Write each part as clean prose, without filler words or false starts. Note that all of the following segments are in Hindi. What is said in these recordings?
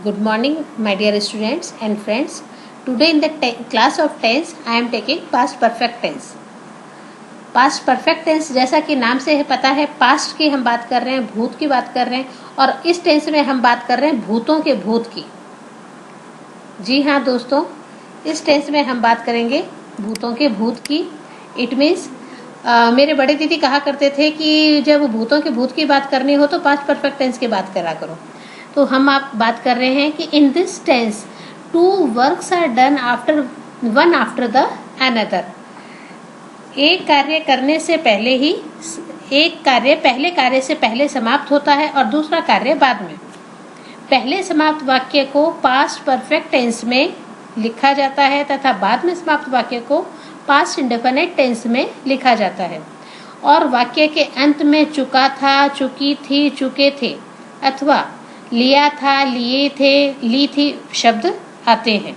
Good morning, my dear students and friends. Today in the class of tense, I am taking past perfect tense. Past perfect tense जैसा कि नाम से पता है, पास्ट की हम बात कर रहे हैं, भूत की बात कर रहे हैं, और इस टेंस में हम बात कर रहे हैं भूतों के भूत की। जी हाँ दोस्तों, इस टेंस में हम बात करेंगे भूतों के भूत की। इट मीन्स मेरे बड़े दीदी कहा करते थे कि जब भूतों के भूत की बात करनी हो तो पास्ट परफेक्ट टेंस की बात करा करो। तो हम आप बात कर रहे हैं कि in this tense two works are done after one after the another. एक कार्य करने से पहले ही एक कार्य पहले कार्य से पहले समाप्त होता है और दूसरा कार्य बाद में। पहले समाप्त वाक्य को पास्ट परफेक्ट टेंस में लिखा जाता है तथा बाद में समाप्त वाक्य को पास्ट इंडेफिनिट टेंस में लिखा जाता है, और वाक्य के अंत में चुका था, चुकी थी, चुके थे अथवा लिया था, लिए थे, ली थी शब्द आते हैं।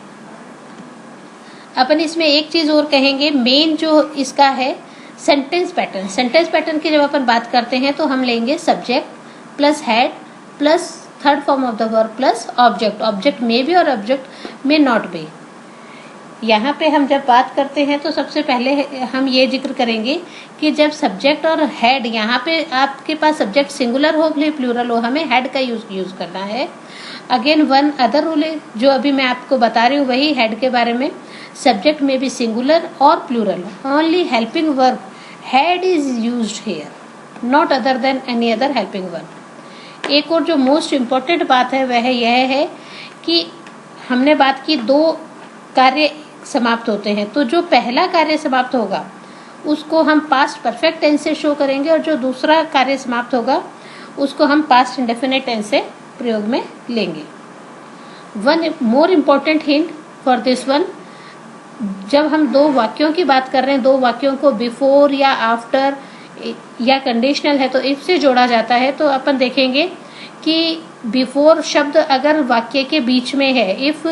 अपन इसमें एक चीज और कहेंगे, मेन जो इसका है सेंटेंस पैटर्न। सेंटेंस पैटर्न की जब अपन बात करते हैं तो हम लेंगे subject plus head plus third form of the verb plus object. Object में भी और ऑब्जेक्ट में नॉट भी। यहाँ पे हम जब बात करते हैं तो सबसे पहले हम ये जिक्र करेंगे कि जब सब्जेक्ट और हेड, यहाँ पे आपके पास सब्जेक्ट सिंगुलर हो या प्लूरल हो, हमें हेड का यूज करना है। अगेन वन अदर रूल है जो अभी मैं आपको बता रही हूँ, वही हेड के बारे में। सब्जेक्ट में भी सिंगुलर और plural, only helping verb had is used here, not other than any other helping verb. एक और जो मोस्ट इम्पोर्टेंट बात है वह यह है कि हमने बात की दो कार्य समाप्त होते हैं, तो जो पहला कार्य समाप्त होगा उसको हम पास्ट परफेक्ट टेंस से शो करेंगे और जो दूसरा कार्य समाप्त होगा उसको हम पास्ट इंडेफिनिट टेंस से प्रयोग में लेंगे। One more important hint for this one, जब हम दो वाक्यों की बात कर रहे हैं, दो वाक्यों को बिफोर या आफ्टर या कंडीशनल है तो इफ से जोड़ा जाता है, तो अपन देखेंगे कि बिफोर शब्द अगर वाक्य के बीच में है, if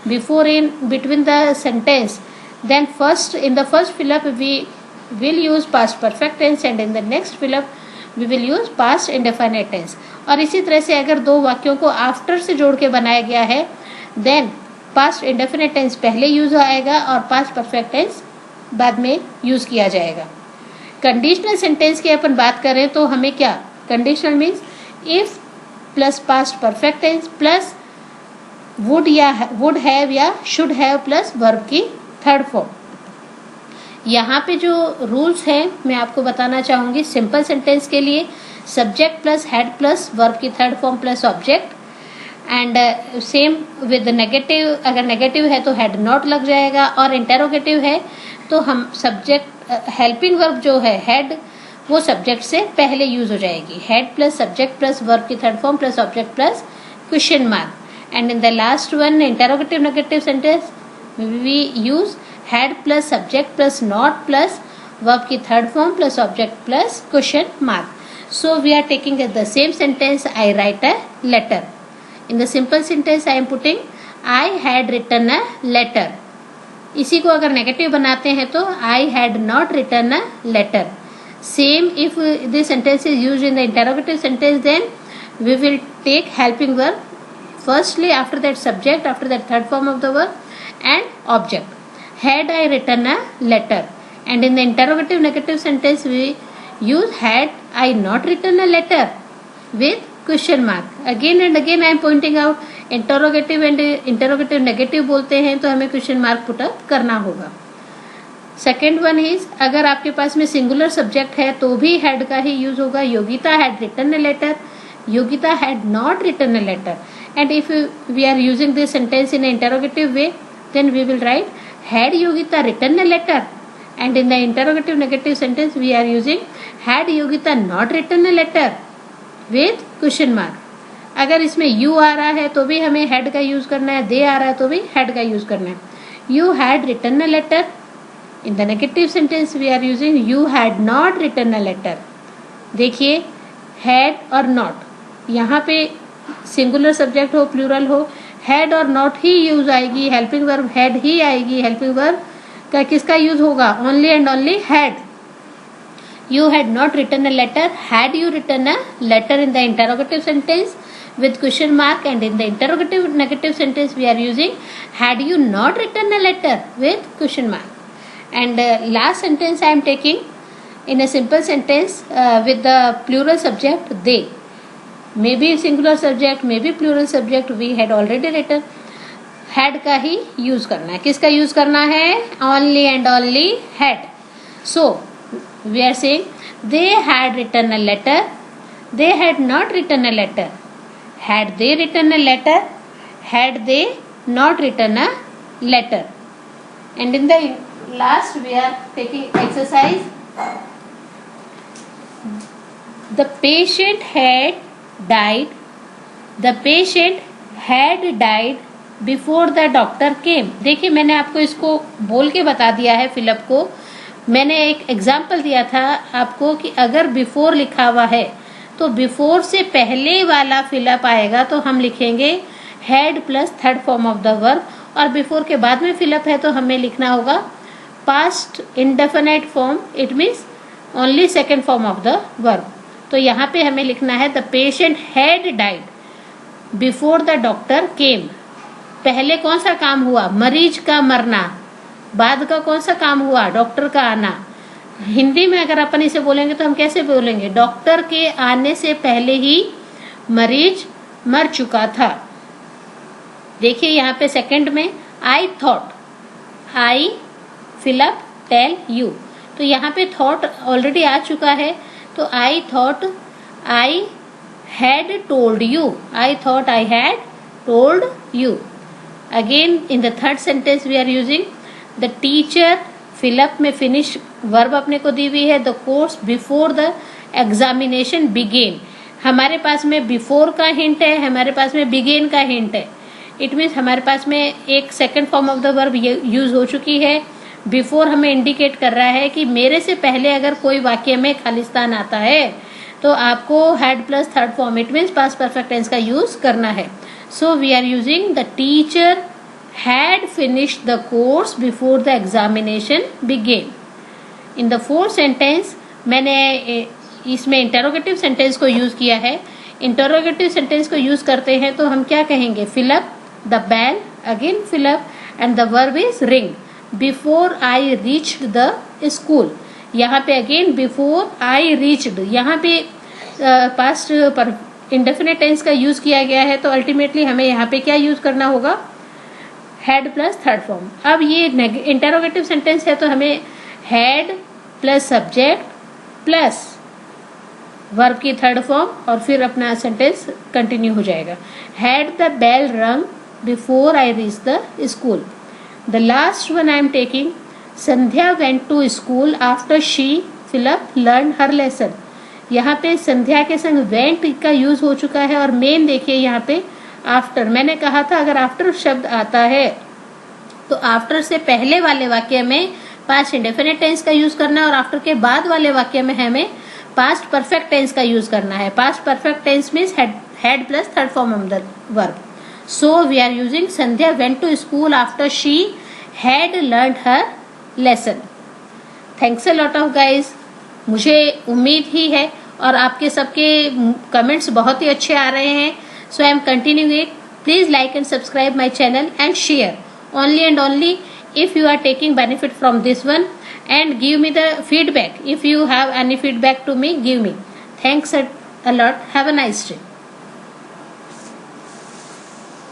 before in between the sentence, then first in the first fill up we will use past perfect tense and in the next fill up we will use past indefinite tense। और इसी तरह से अगर दो वाक्यों को आफ्टर से जोड़ के बनाया गया है then past indefinite tense पहले यूज आएगा और past perfect tense बाद में यूज किया जाएगा। कंडीशनल सेंटेंस की अपन बात करें तो हमें क्या, conditional means if plus past perfect tens plus would या वुड हैव या शुड हैव प्लस वर्ब की थर्ड फॉर्म। यहाँ पे जो रूल्स हैं मैं आपको बताना चाहूंगी। सिंपल सेंटेंस के लिए subject plus head plus verb की third form plus object, and same with negative. अगर नेगेटिव है तो हेड नॉट लग जाएगा, और इंटेरोगेटिव है तो हम सब्जेक्ट हेल्पिंग वर्ब जो है हेड वो सब्जेक्ट से पहले यूज हो जाएगी। Head plus subject plus verb की third form plus object plus question mark. And in the last one, interrogative negative sentence, we use had plus subject plus not plus verb की third form plus object plus question mark. So we are taking the same sentence. I write a letter. In the simple sentence, I am putting I had written a letter. इसी को अगर नेगेटिव बनाते हैं तो I had not written a letter. Same if this sentence is used in the interrogative sentence, then we will take helping verb firstly, after that subject, after that third form of the verb and object. Had I written a letter? And in the interrogative negative sentence we use had I not written a letter with question mark. Again and again I am pointing out, interrogative and interrogative negative बोलते हैं तो हमें question mark put up करना होगा। सेकेंड वन इज, अगर आपके पास में सिंगुलर सब्जेक्ट है तो भी हेड का ही यूज होगा। Yogita had written a letter, Yogita had not written a letter. And if we are using this sentence in an interrogative way, then we will write had Yogita written a letter, and in the interrogative negative sentence we are using had Yogita not written a letter with question mark। अगर इसमें you आ रहा है तो भी हमें had का यूज करना है, they आ रहा है तो भी had का यूज करना है। You had written a letter, in the negative sentence we are using you had not written a letter। देखिए had और not, यहाँ पे सिंगुलर सब्जेक्ट हो प्लूरल हो, हैड और नॉट ही यूज आएगी, हेल्पिंग वर्ब हैड ही आएगी। हेल्पिंग वर्ब का किसका यूज होगा, only and only had. You had not written a letter, had you written a letter in the interrogative sentence with question mark, and in the interrogative negative sentence we are using had you not written a letter with question mark. And last sentence I am taking in a simple sentence with the plural subject they. Maybe singular subject, maybe plural subject, we had already written. Had का ही यूज करना है. किसका यूज करना है? Only and only had. So we are saying they had written a letter. They had not written a letter. Had they written a letter? Had they not written a letter? And in the last we are taking exercise. The patient had died. The patient had died before the doctor came. देखिए मैंने आपको इसको बोल के बता दिया है फिलअप को. मैंने एक एग्जाम्पल दिया था आपको कि अगर बिफोर लिखा हुआ है तो बिफोर से पहले वाला फिलअप आएगा तो हम लिखेंगे had plus third form of the verb, और बिफोर के बाद में फिलअप है तो हमें लिखना होगा past indefinite form. It means only second form of the verb. तो यहाँ पे हमें लिखना है the patient had died before the doctor केम. पहले कौन सा काम हुआ? मरीज का मरना. बाद का कौन सा काम हुआ? डॉक्टर का आना. हिंदी में अगर अपन इसे बोलेंगे तो हम कैसे बोलेंगे? डॉक्टर के आने से पहले ही मरीज मर चुका था. देखिए यहाँ पे सेकंड में I thought, I fill up tell you. तो यहाँ पे थॉट ऑलरेडी आ चुका है तो I thought I had told you. I thought I had told you. Again in the third sentence we are using the teacher. fill-up में finish verb अपने को दी हुई है. the course before the examination began. हमारे पास में before का hint है, हमारे पास में begin का hint है. it means हमारे पास में एक second form of the verb use हो चुकी है. before हमें indicate कर रहा है कि मेरे से पहले अगर कोई वाक्य में खालिस्तान आता है तो आपको had plus third form, it means past perfect tense का use करना है. So we are using the teacher had finished the course before the examination began. In the fourth sentence मैंने इसमें interrogative sentence को use किया है. Interrogative sentence को use करते हैं तो हम क्या कहेंगे? fill up the bell, again fill up, and the verb is ring. Before I reached the school. यहाँ पे again before I reached, यहाँ पे past पर इंडेफिनिट टेंस का यूज किया गया है तो अल्टीमेटली हमें यहाँ पे क्या यूज करना होगा? Had plus third form. अब ये इंटरोगेटिव सेंटेंस है तो हमें had plus subject plus verb की थर्ड फॉर्म और फिर अपना सेंटेंस कंटिन्यू हो जाएगा. Had the bell rang before I reach the school. The last one I am taking Sandhya went to school after she fill up learn her lesson. यहाँ पे संध्या के संग वेंट का यूज हो चुका है और मेन देखिए यहाँ पे आफ्टर. मैंने कहा था अगर आफ्टर शब्द आता है तो आफ्टर से पहले वाले वाक्य में पास्ट इंडेफिनिट टेंस का यूज करना है और आफ्टर के बाद वाले वाक्य में हमें पास्ट परफेक्ट टेंस का यूज करना है. Past perfect tense means had plus third form of the verb. So we are using Sandhya went to school after she had learn her lesson. Thanks a lot of guys. मुझे उम्मीद ही है और आपके सबके कमेंट्स बहुत ही अच्छे आ रहे हैं. So I am continuing it. Please like and subscribe my channel and share only and only if you are taking benefit from this one, and give me the feedback. If you have any feedback to me, give me. Thanks a lot. Have a nice day.